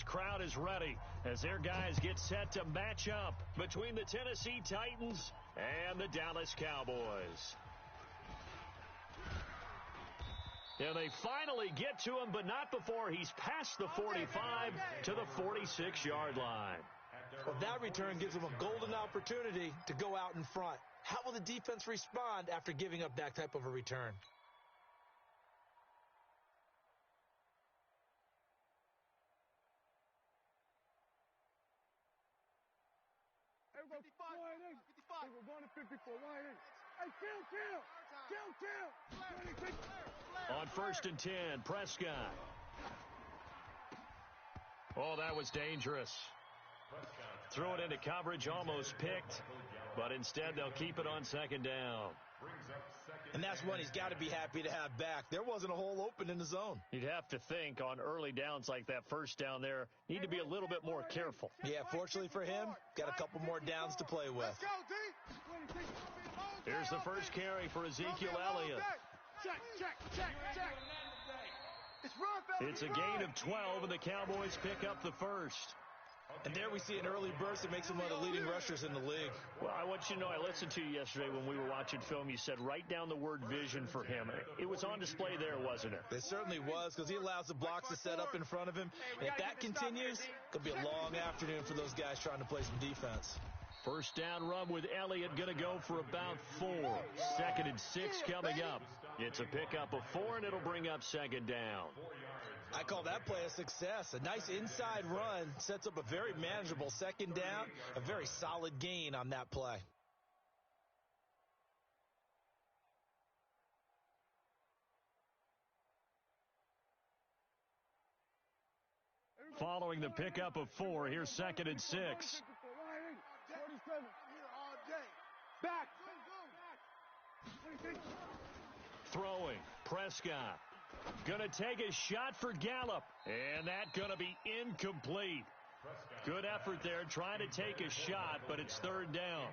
this crowd is ready as their guys get set to match up between the Tennessee Titans and the Dallas Cowboys. And they finally get to him, but not before he's past the 45 to the 46-yard line. Well, that return gives them a golden opportunity to go out in front. How will the defense respond after giving up that type of a return? Hey, 55. We're going to 54. Hey, kill. On 1st and 10, Prescott. Oh, that was dangerous. Threw it into coverage, almost picked, but instead they'll keep it on 2nd down. And that's one he's got to be happy to have back. There wasn't a hole open in the zone. You'd have to think on early downs like that, 1st down there, need to be a little bit more careful. Yeah, fortunately for him, got a couple more downs to play with. Here's the first carry for Ezekiel Elliott. Check. It's a gain of 12, and the Cowboys pick up the first. And there we see an early burst that makes him one of the leading rushers in the league. Well, I want you to know, I listened to you yesterday when we were watching film. You said write down the word vision for him. It was on display there, wasn't it? It certainly was, because he allows the blocks to set up in front of him. And if that continues, it'll be a long afternoon for those guys trying to play some defense. First down run with Elliott, going to go for about 4. 2nd and 6 coming up. It's a pickup of 4, and it'll bring up 2nd down. I call that play a success. A nice inside run sets up a very manageable 2nd down, a very solid gain on that play. Following the pickup of 4, here's 2nd and 6. 47. Back. Throwing, Prescott. Gonna take a shot for Gallup, and that gonna be incomplete. Good effort there, trying to take a shot, but it's 3rd down.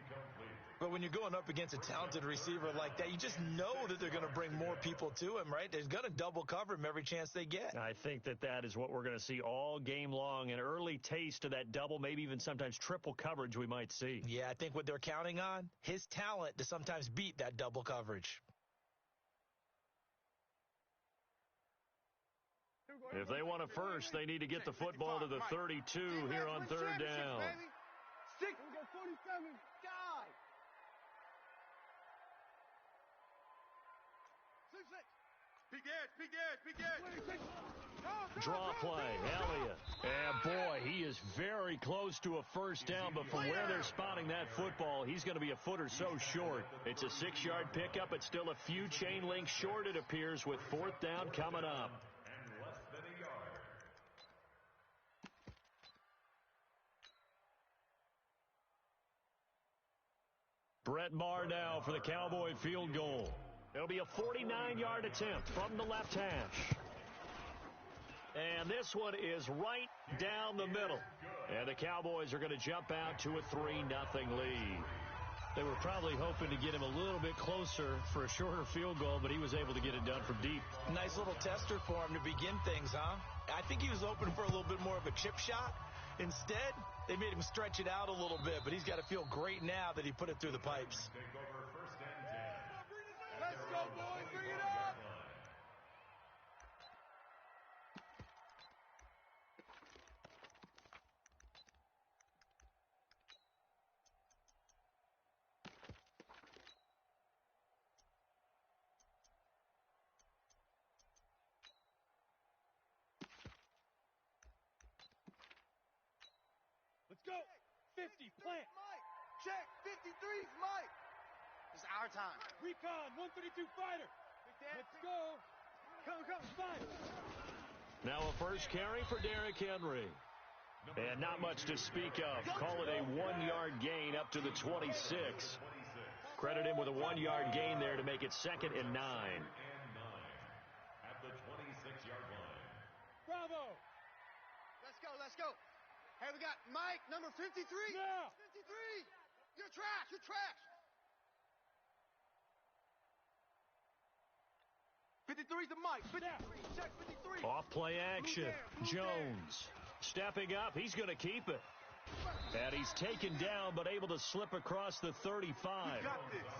But when you're going up against a talented receiver like that, you just know that they're going to bring more people to him, right? They're going to double cover him every chance they get. I think that is what we're going to see all game long, an early taste of that double, maybe even sometimes triple coverage we might see. Yeah, I think what they're counting on, his talent to sometimes beat that double coverage. If they want a first, they need to get the football to the 32 here on 3rd down. 6. 47. God. Big edge. Draw play, Elliott. And boy, he is very close to a first down, but from where they're spotting that football, he's going to be a foot or so short. It's a 6-yard pickup. It's still a few chain links short, it appears, with 4th down coming up. Brett Maher now for the Cowboy field goal. It'll be a 49-yard attempt from the left hash. And this one is right down the middle. And the Cowboys are going to jump out to a 3-0 lead. They were probably hoping to get him a little bit closer for a shorter field goal, but he was able to get it done from deep. Nice little tester for him to begin things, huh? I think he was hoping for a little bit more of a chip shot. Instead, they made him stretch it out a little bit, but he's got to feel great now that he put it through the pipes. Let's go, boys. Bring it up. Let's go. 50, plant. Mike. Check. 53's Mike. It's our time. Recon, 132 fighter. Let's go. Come, fight. Now a first carry for Derrick Henry. And not much to speak of. Call it a 1-yard gain up to the 26. Credit him with a 1-yard gain there to make it 2nd and 9. At the 26-yard line. Bravo. Let's go. Hey, we got Mike, number 53. Yeah. 53. You're trash. 53's the Mike. 53. Check 53. Off play action. Blue Jones. Stepping up, he's going to keep it. And he's taken down, but able to slip across the 35.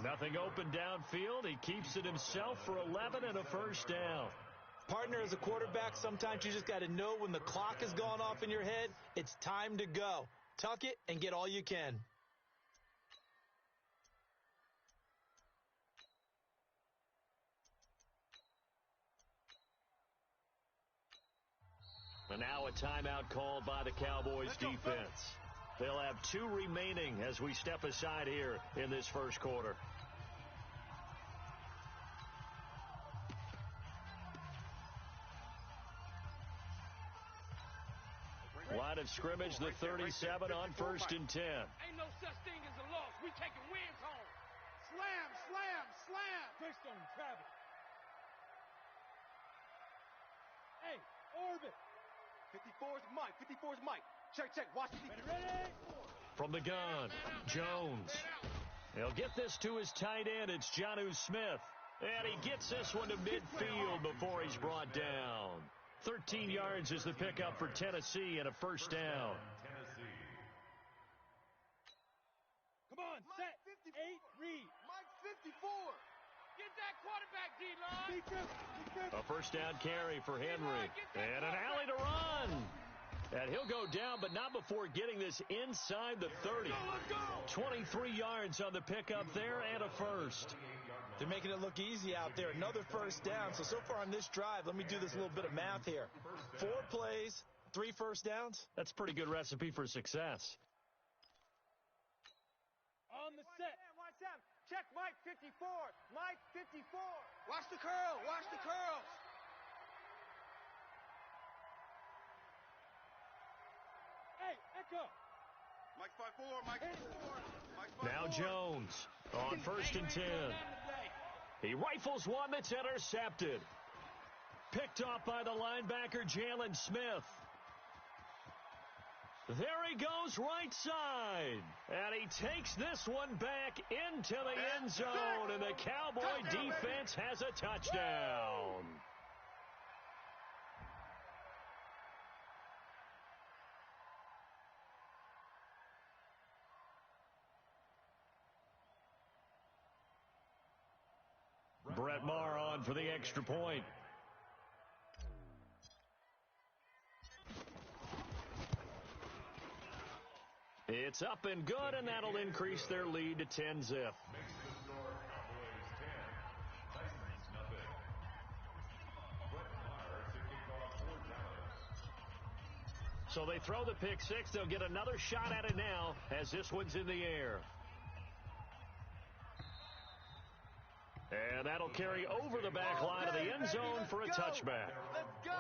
Nothing open downfield. He keeps it himself for 11 and a first down. Partner, as a quarterback, sometimes you just got to know when the clock has gone off in your head, it's time to go. Tuck it and get all you can. And now a timeout called by the Cowboys defense. They'll have 2 remaining as we step aside here in this first quarter. Line of scrimmage, the 37 on 1st and 10. Ain't no such thing as a loss. We taking wins home. Slam, slam, slam. Touchdown, Travis. Hey, orbit. 54's Mike. 54's Mike. Check, check. Watch the Ready? From the gun, Jones. He'll get this to his tight end. It's Jonnu Smith. And he gets this one to midfield before he's brought down. 13 yards is the pickup for Tennessee and a first down. Come on, set. 8, read. Mike 54. Get that quarterback, D-line. A first down carry for Henry. And an alley to run. And he'll go down, but not before getting this inside the 30. 23 yards on the pickup there and a first. They're making it look easy out there. Another first down. So far on this drive, let me do this little bit of math here. 4 plays, 3 first downs. That's a pretty good recipe for success. On the set. Watch out. Check Mike 54. Mike 54. Watch the curl. Watch the curls. Hey, Echo. Mike 54. Mike 54. Mike 54. Now Jones on 1st and 10. He rifles one that's intercepted. Picked off by the linebacker, Jalen Smith. There he goes right side. And he takes this one back into the end zone. And the Cowboy defense has a touchdown. Brett Maher on for the extra point. It's up and good, and that'll increase their lead to 10-zip. So they throw the pick six. They'll get another shot at it now as this one's in the air. And that'll carry over the back line of the end zone for a touchback. Let's go.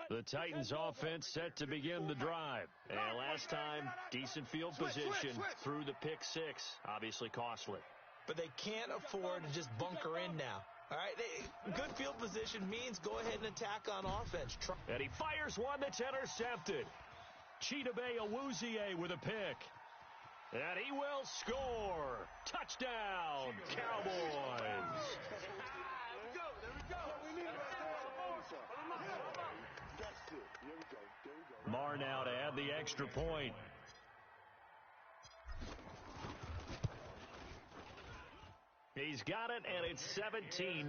The Titans offense set to begin the drive. And last time, decent field position through the pick six. Obviously costly. But they can't afford to just bunker in now. All right, good field position means go ahead and attack on offense. And he fires one that's intercepted. Chidobe Awuzie with a pick. And he will score. Touchdown, Cowboys. Maher now to add the extra point. He's got it, and it's 17-0.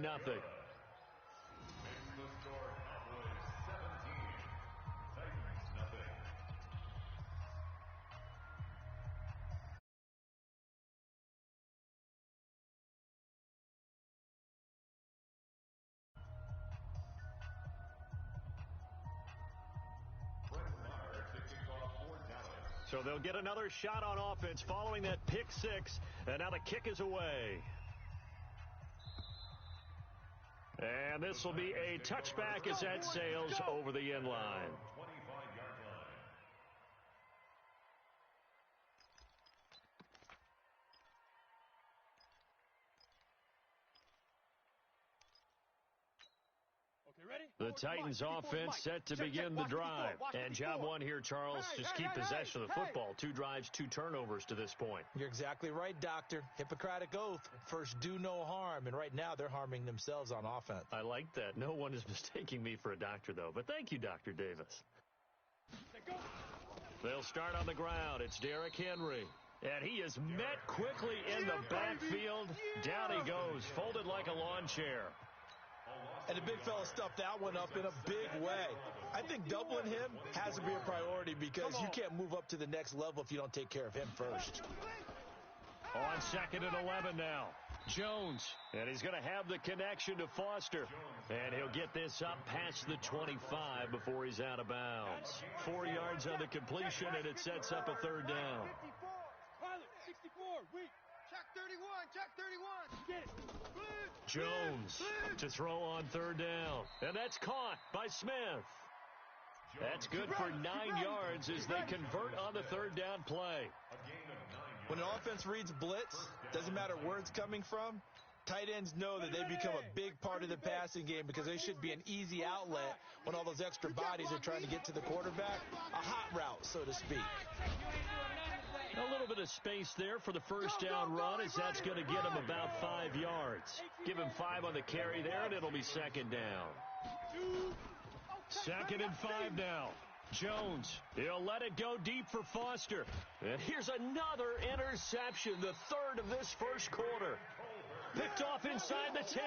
So they'll get another shot on offense following that pick six, and now the kick is away. And this will be a touchback as that sails over the end line. 25-yard line. Okay, ready? The Titans offense set to begin the drive. And job one here, Charles, just keep possession of the football. 2 drives, 2 turnovers to this point. You're exactly right, Doctor. Hippocratic oath. First, do no harm. And right now, they're harming themselves on offense. I like that. No one is mistaking me for a doctor, though. But thank you, Dr. Davis. They'll start on the ground. It's Derrick Henry. And he is met quickly in the backfield. Down he goes, folded like a lawn chair. And the big fella stuffed that one up in a big way. I think doubling him has to be a priority because you can't move up to the next level if you don't take care of him first. On 2nd and 11 now. Jones, and he's going to have the connection to Foster. And he'll get this up past the 25 before he's out of bounds. 4 yards on the completion, and it sets up a 3rd down. Pilot, 64, weak. Check 31, check 31. Get it. Jones to throw on 3rd down. And that's caught by Smith. That's good for 9 yards as they convert on the 3rd down play. When an offense reads blitz, doesn't matter where it's coming from, tight ends know that they become a big part of the passing game because they should be an easy outlet when all those extra bodies are trying to get to the quarterback. A hot route, so to speak. A little bit of space there for the 1st down run as that's going to get him about 5 yards. Give him 5 on the carry there, and it'll be 2nd down. 2nd and 5 now. Jones, he'll let it go deep for Foster. And here's another interception, the 3rd of this 1st quarter. Picked off inside the 10.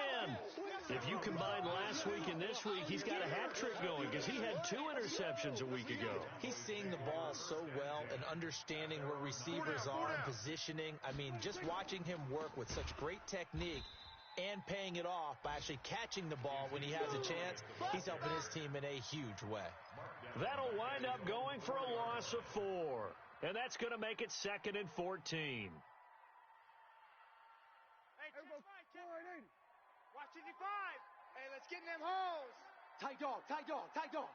If you combine last week and this week, he's got a hat trick going because he had 2 interceptions a week ago. He's seeing the ball so well and understanding where receivers are and positioning. I mean, just watching him work with such great technique and paying it off by actually catching the ball when he has a chance, he's helping his team in a huge way. That'll wind up going for a loss of 4. And that's going to make it 2nd and 14. Hey, watch 55. Hey, let's get in them holes. Tight dog, tight dog, tight dog.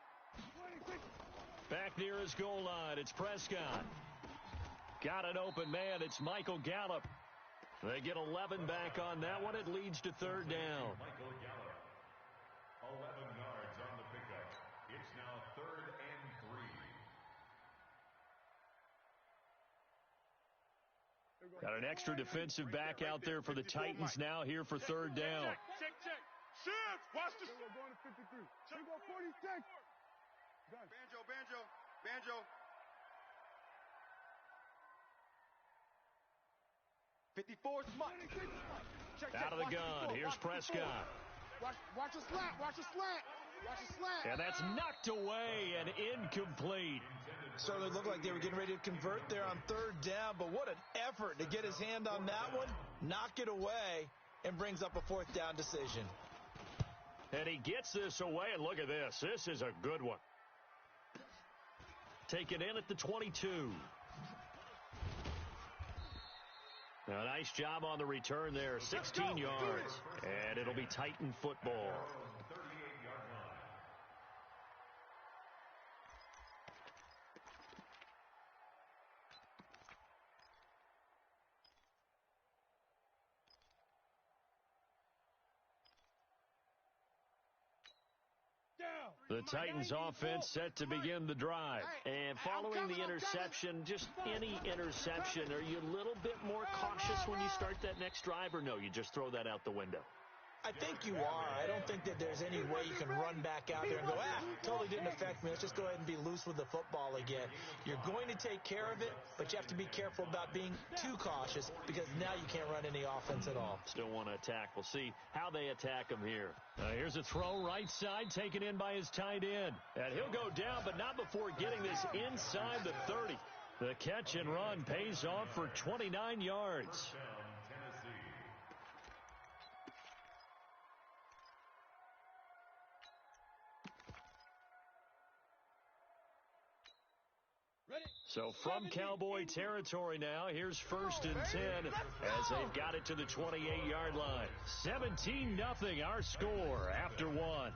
Back near his goal line, it's Prescott. Got an open man, it's Michael Gallup. They get 11 back on that one. It leads to 3rd down. Michael Gallup. 11 yards on the pickup. It's now 3rd and 3. Got an extra defensive back out there for the Titans now here for 3rd down. Check. Shift, watch the shit. Going to 53. Check. 46. Banjo. 54 Smut. Out of the gun. Here's Prescott. Watch a slant. And that's knocked away and incomplete. Certainly looked like they were getting ready to convert there on 3rd down, but what an effort to get his hand on that one, knock it away, and brings up a 4th down decision. And he gets this away, and look at this. This is a good one. Taken in at the 22. A nice job on the return there, 16 yards, and it'll be Titan football. The Titans offense set to begin the drive. And following the interception, just any interception, are you a little bit more cautious when you start that next drive, or no, you just throw that out the window? I think you are. I don't think that there's any way you can run back out there and go, totally didn't affect me. Let's just go ahead and be loose with the football again. You're going to take care of it, but you have to be careful about being too cautious because now you can't run any offense at all. Still want to attack. We'll see how they attack him here. Here's a throw right side taken in by his tight end. And he'll go down, but not before getting this inside the 30. The catch and run pays off for 29 yards. So from Cowboy territory now, here's 1st and 10 as they've got it to the 28-yard line. 17-0 our score after 1.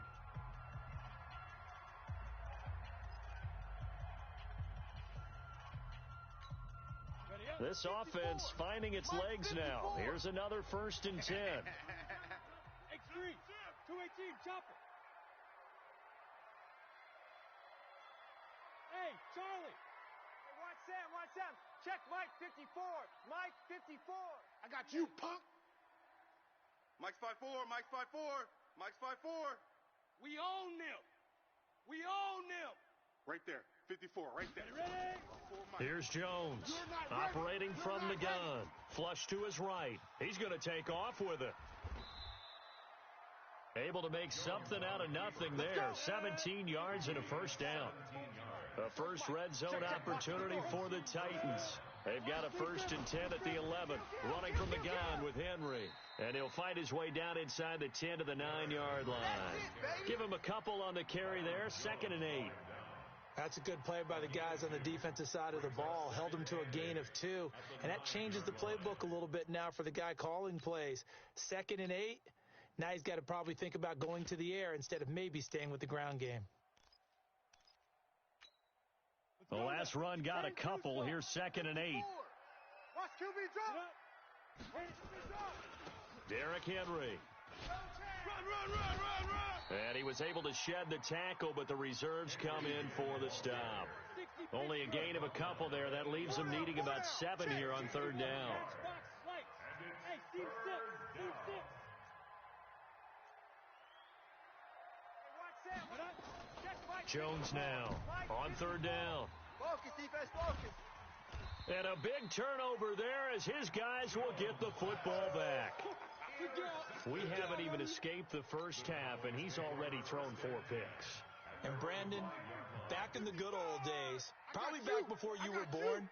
This offense finding its legs now. Here's another 1st and 10. X3, 218, chopper. Hey, Charlie. Hey, watch Sam. Check Mike 54. Mike 54. I got you, punk. Mike's 5'4", Mike's 5'4", Mike's 5'4". We own them. We own them. Right there, 54, right there. Ready? Here's Jones, operating from the gun. Flush to his right. He's going to take off with it. Able to make something out of nothing there. 17 yards and a first down. A first red zone opportunity for the Titans. They've got a 1st and 10 at the 11. Running from the gun with Henry. And he'll fight his way down inside the 10 to the 9-yard line. Give him a couple on the carry there. 2nd and 8. That's a good play by the guys on the defensive side of the ball. Held him to a gain of 2. And that changes the playbook a little bit now for the guy calling plays. 2nd and 8. Now he's got to probably think about going to the air instead of maybe staying with the ground game. The last run got a couple. Here's 2nd and 8. Watch QB drop. Derrick Henry. Run. And he was able to shed the tackle, but the reserves come in for the stop. Only a gain of a couple there. That leaves them needing about 7 here on 3rd down. Hey, Steve Six. Jones now on 3rd down. Focus, defense, focus. And a big turnover there as his guys will get the football back. We haven't even escaped the first half, and he's already thrown 4 picks. And Brandon, back in the good old days, probably back before you were born,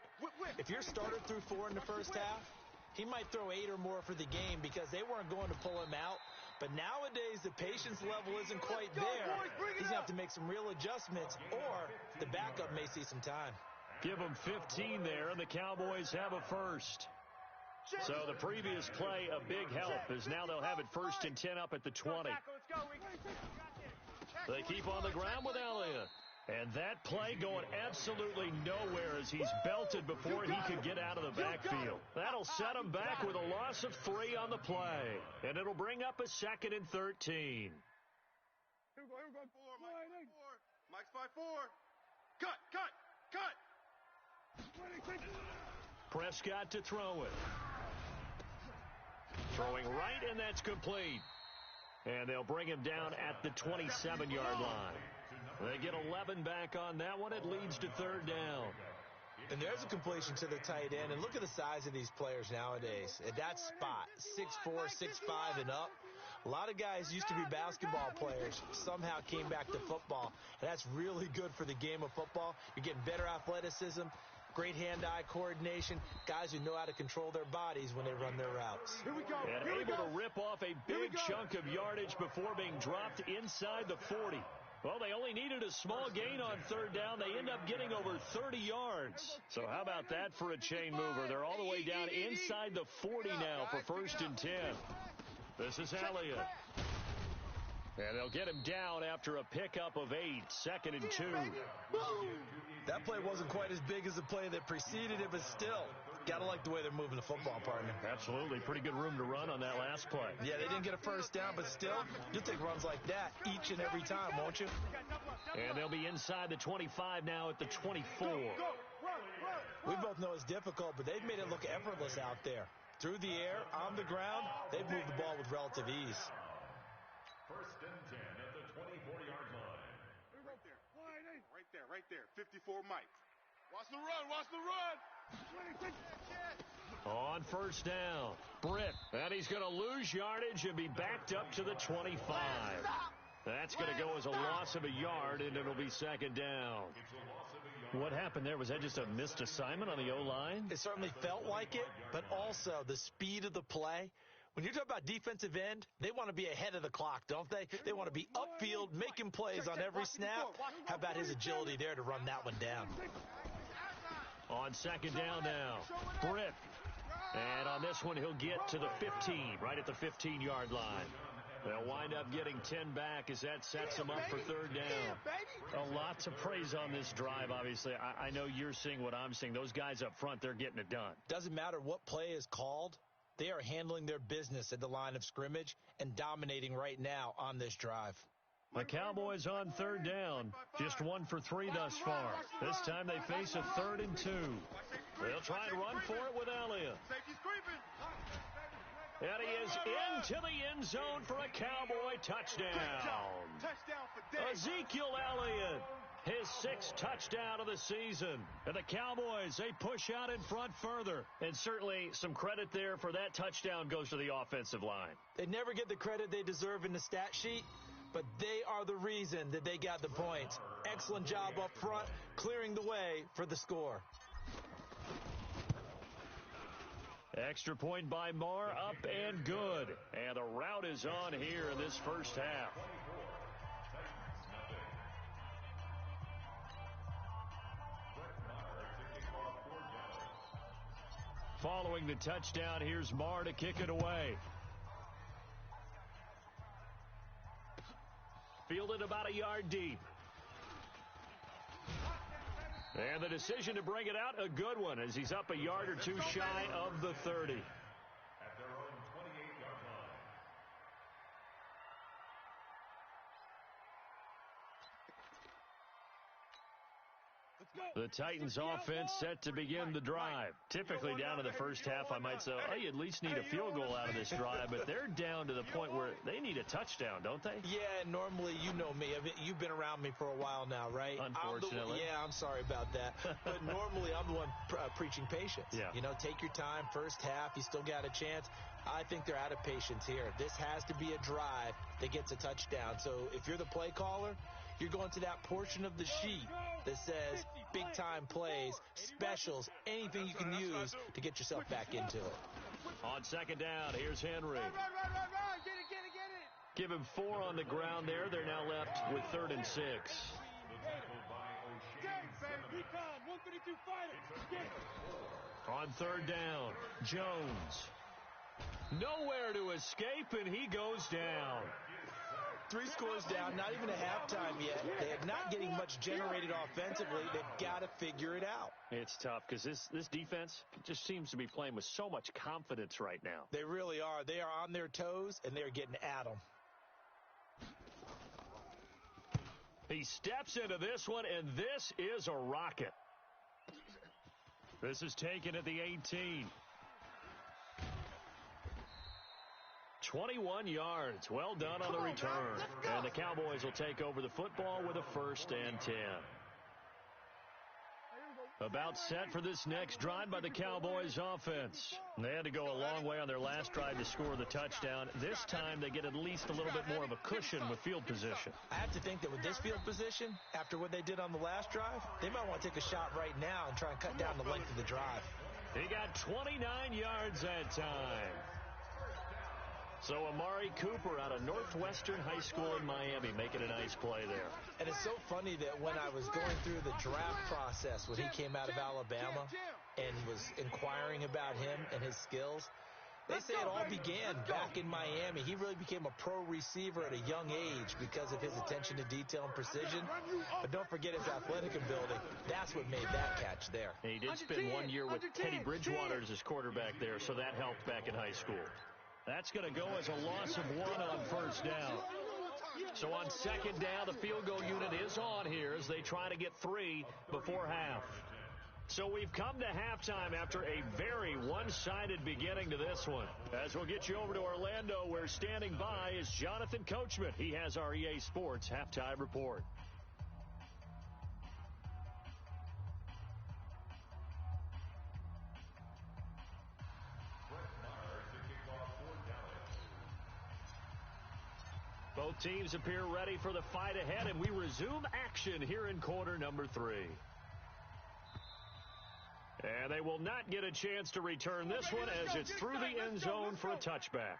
if your starter threw 4 in the first half, he might throw 8 or more for the game because they weren't going to pull him out. But nowadays, the patience level isn't quite there. He's going to have to make some real adjustments, or the backup may see some time. Give him 15 there, and the Cowboys have a first. So the previous play, a big help, as now they'll have it 1st and 10 up at the 20. They keep on the ground with Elliott. And that play going absolutely nowhere as he's belted before he could get out of the backfield. That'll set him back with a loss of 3 on the play. And it'll bring up a 2nd and 13. Here we go. Mike's 5'4". Cut. Prescott to throw it. Throwing right, and that's complete. And they'll bring him down at the 27-yard line. They get 11 back on that one. It leads to 3rd down. And there's a completion to the tight end. And look at the size of these players nowadays. At that spot, 6'4", 6'5", and up. A lot of guys used to be basketball players, somehow came back to football. And that's really good for the game of football. You're getting better athleticism, great hand-eye coordination, guys who know how to control their bodies when they run their routes. Here we go. And able to rip off a big chunk of yardage before being dropped inside the 40. Well, they only needed a small gain on 3rd down. They end up getting over 30 yards. So how about that for a chain mover? They're all the way down inside the 40 now for 1st and 10. This is Elliott. And they'll get him down after a pickup of 8, 2nd and 2. That play wasn't quite as big as the play that preceded it, but still, gotta like the way they're moving the football, partner. Absolutely. Pretty good room to run on that last play. Yeah, they didn't get a first down, but still, you'll take runs like that each and every time, won't you? And they'll be inside the 25 now at the 24. We both know it's difficult, but they've made it look effortless out there. Through the air, on the ground, they've moved the ball with relative ease. 1st and 10 at the 24-yard line. Right there. 54 Mike. Watch the run. On 1st down, Britt. And he's going to lose yardage and be backed up to the 25. That's going to go as a loss of a yard, and it'll be 2nd down. What happened there? Was that just a missed assignment on the O-line? It certainly felt like it, but also the speed of the play. When you're talking about defensive end, they want to be ahead of the clock, don't they? They want to be upfield, making plays on every snap. How about his agility there to run that one down? On 2nd down now, Britt. And on this one, he'll get to the 15, right at the 15-yard line. They'll wind up getting 10 back as that sets them up for 3rd down. A lot to praise on this drive, obviously. I know you're seeing what I'm seeing. Those guys up front, they're getting it done. Doesn't matter what play is called. They are handling their business at the line of scrimmage and dominating right now on this drive. The Cowboys on third down. Just 1 for 3 thus far. This time they face a 3rd and 2. They'll try and run for it with Elliott. And he is into the end zone for a Cowboy touchdown. Ezekiel Elliott, his 6th touchdown of the season. And the Cowboys, they push out in front further. And certainly some credit there for that touchdown goes to the offensive line. They never get the credit they deserve in the stat sheet, but they are the reason that they got the points. Excellent job up front, clearing the way for the score. Extra point by Marr, up and good. And the route is on here in this first half. Following the touchdown, here's Marr to kick it away. Fielded about a yard deep. And the decision to bring it out, a good one, as he's up a yard or two shy of the 30. At their own 28-yard line. The Titans offense set to begin the drive. Typically down to the first half, I might say, oh, you at least need a field goal out of this drive, but they're down to the point where they need a touchdown, don't they? Yeah, normally, you know me. You've been around me for a while now, right? Unfortunately. I'm sorry about that. But normally, I'm the one preaching patience. Yeah. You know, take your time, first half, you still got a chance. I think they're out of patience here. This has to be a drive that gets a touchdown. So if you're the play caller, you're going to that portion of the sheet that says big-time plays, specials, anything you can use to get yourself back into it. On second down, here's Henry. Run. Get it. Give him 4 on the ground there. They're now left with 3rd and 6. Recon, 152 fighter. On third down, Jones. Nowhere to escape, and he goes down. 3 scores down, not even a halftime yet. They're not getting much generated offensively. They've got to figure it out. It's tough because this defense just seems to be playing with so much confidence right now. They really are. They are on their toes, and they're getting at them. He steps into this one, and this is a rocket. This is taken at the 18. 21 yards. Well done on the return. And the Cowboys will take over the football with a 1st and 10. About set for this next drive by the Cowboys offense. They had to go a long way on their last drive to score the touchdown. This time they get at least a little bit more of a cushion with field position. I have to think that with this field position, after what they did on the last drive, they might want to take a shot right now and try and cut down the length of the drive. He got 29 yards that time. So Amari Cooper out of Northwestern High School in Miami making a nice play there. And it's so funny that when I was going through the draft process when he came out of Alabama and was inquiring about him and his skills, they say it all began back in Miami. He really became a pro receiver at a young age because of his attention to detail and precision. But don't forget his athletic ability. That's what made that catch there. And he did spend 1 year with Teddy Bridgewater as his quarterback there, so that helped back in high school. That's going to go as a loss of 1 on first down. So on second down, the field goal unit is on here as they try to get 3 before half. So we've come to halftime after a very one-sided beginning to this one. As we'll get you over to Orlando, where standing by is Jonathan Coachman. He has our EA Sports halftime report. Both teams appear ready for the fight ahead, and we resume action here in quarter number 3. And they will not get a chance to return this one as it's through the end zone for a touchback.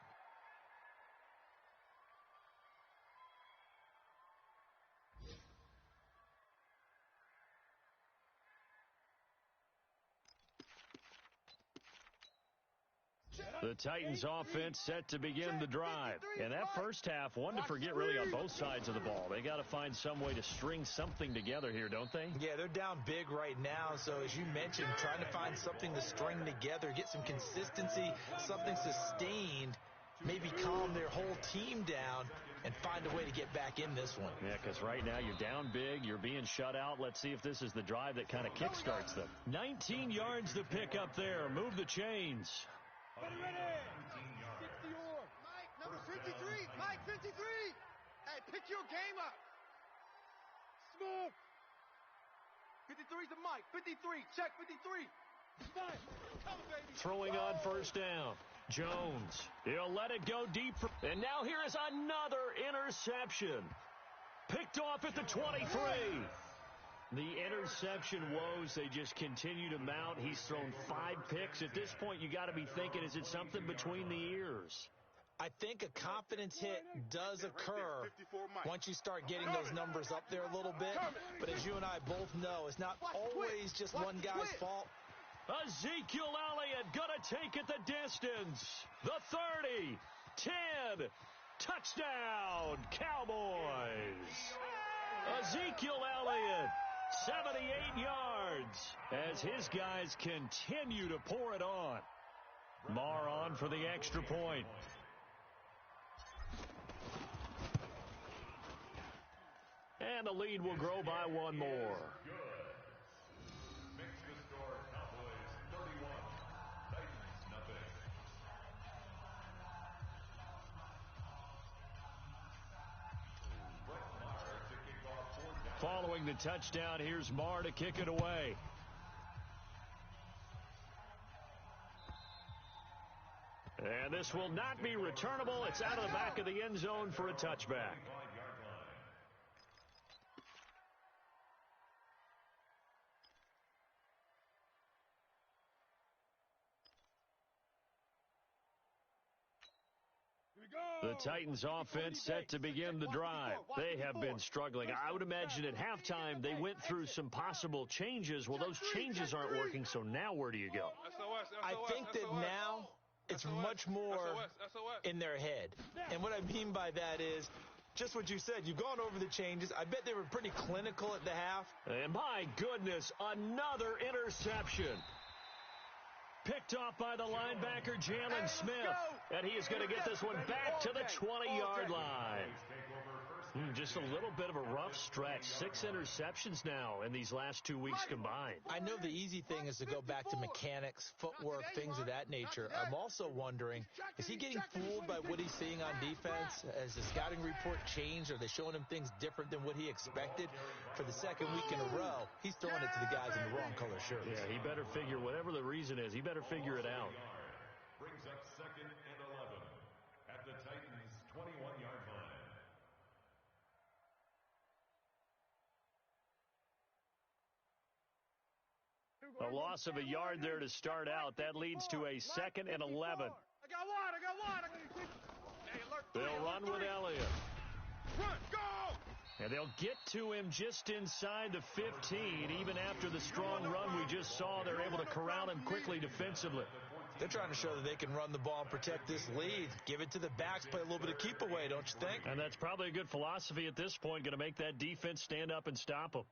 The Titans offense set to begin the drive. And that first half, one to forget really on both sides of the ball. They got to find some way to string something together here, don't they? Yeah, they're down big right now. So as you mentioned, trying to find something to string together, get some consistency, something sustained, maybe calm their whole team down. and find a way to get back in this one. Yeah, because right now you're down big, you're being shut out. Let's see if this is the drive that kind of kickstarts them. 19 yards to pick up there. Move the chains. Ready. 60 or. Mike, number 53. Mike, 53. Hey, pick your game up. Smoke. 53's the Mike. 53. Check 53. Mike. Come on, baby. Throwing on first down. Jones. He'll let it go deep. And now here is another interception. Picked off at the 23. The interception woes, they just continue to mount. He's thrown 5 picks. At this point, you got to be thinking, is it something between the ears? I think a confidence hit does occur once you start getting those numbers up there a little bit. But as you and I both know, it's not always just one guy's fault. Ezekiel Elliott going to take it the distance. The 30, 10, touchdown, Cowboys. Ezekiel Elliott, 78 yards, as his guys continue to pour it on. Marr on for the extra point. And the lead will grow by one more. Following the touchdown, here's Marr to kick it away. And this will not be returnable. It's out of the back of the end zone for a touchback. The Titans offense set to begin the drive. They have been struggling. I would imagine at halftime they went through some possible changes. Well, those changes aren't working, so now where do you go? I think that now it's much more in their head. And what I mean by that is just what you said. You've gone over the changes. I bet they were pretty clinical at the half. And my goodness, another interception. Picked off by the linebacker, Jalen Smith. And he is going to get this one back to the 20-yard line. Just a little bit of a rough stretch. 6 interceptions now in these last 2 weeks combined. I know the easy thing is to go back to mechanics, footwork, things of that nature. I'm also wondering, is he getting fooled by what he's seeing on defense? Has the scouting report changed? Are they showing him things different than what he expected? For the second week in a row, he's throwing it to the guys in the wrong color shirts. Yeah, he better figure, whatever the reason is, he better figure it out. Brings up 2nd and 11 at the Titans' 21-yard line. A loss of a yard there to start out. That leads to a 2nd and 11. I got one. They'll run with Elliott. Run, go! And they'll get to him just inside the 15. Even after the strong run we just saw, they're able to corral him quickly defensively. They're trying to show that they can run the ball and protect this lead. Give it to the backs, play a little bit of keep away, don't you think? And that's probably a good philosophy at this point, going to make that defense stand up and stop them.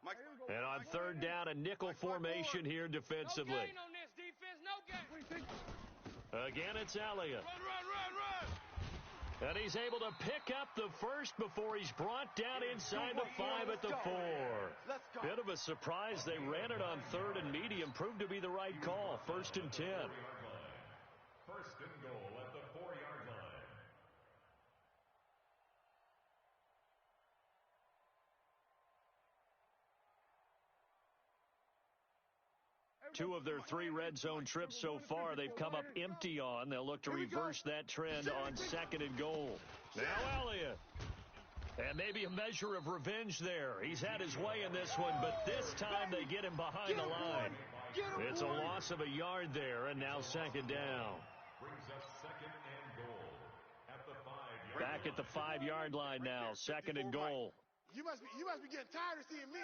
And on 3rd down, a nickel formation here defensively. No gain on this defense, no gain. Again, it's Elliott. Run. And he's able to pick up the first before he's brought down inside the 5 at the 4. Bit of a surprise. They ran it on 3rd and medium. Proved to be the right call. 1st and 10. 1st and goal at the 4-yard line. Two of their 3 red zone trips so far, they've come up empty on. They'll look to reverse that trend on 2nd and goal. Now Elliott. And maybe a measure of revenge there. He's had his way in this one, but this time they get him behind the line. It's a loss of a yard there, and now 2nd down. Brings up 2nd and goal at the 5-yard line. Back at the 5-yard line now, 2nd and goal. You must be getting tired of seeing me.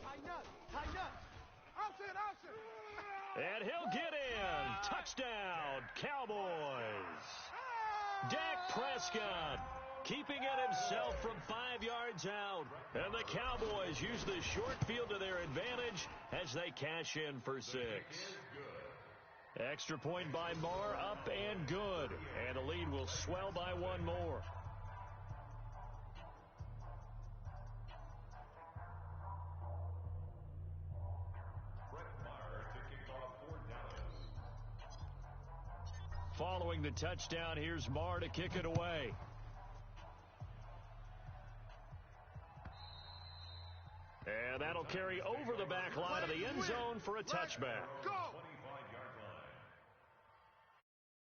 Tighten up. Option. And he'll get in. Touchdown, Cowboys. Dak Prescott keeping it himself from 5 yards out. And the Cowboys use the short field to their advantage as they cash in for 6. Extra point by Marr, up and good. And the lead will swell by one more. following the touchdown. Here's Marr to kick it away. And that'll carry over the back line of the end zone for a touchback. Go!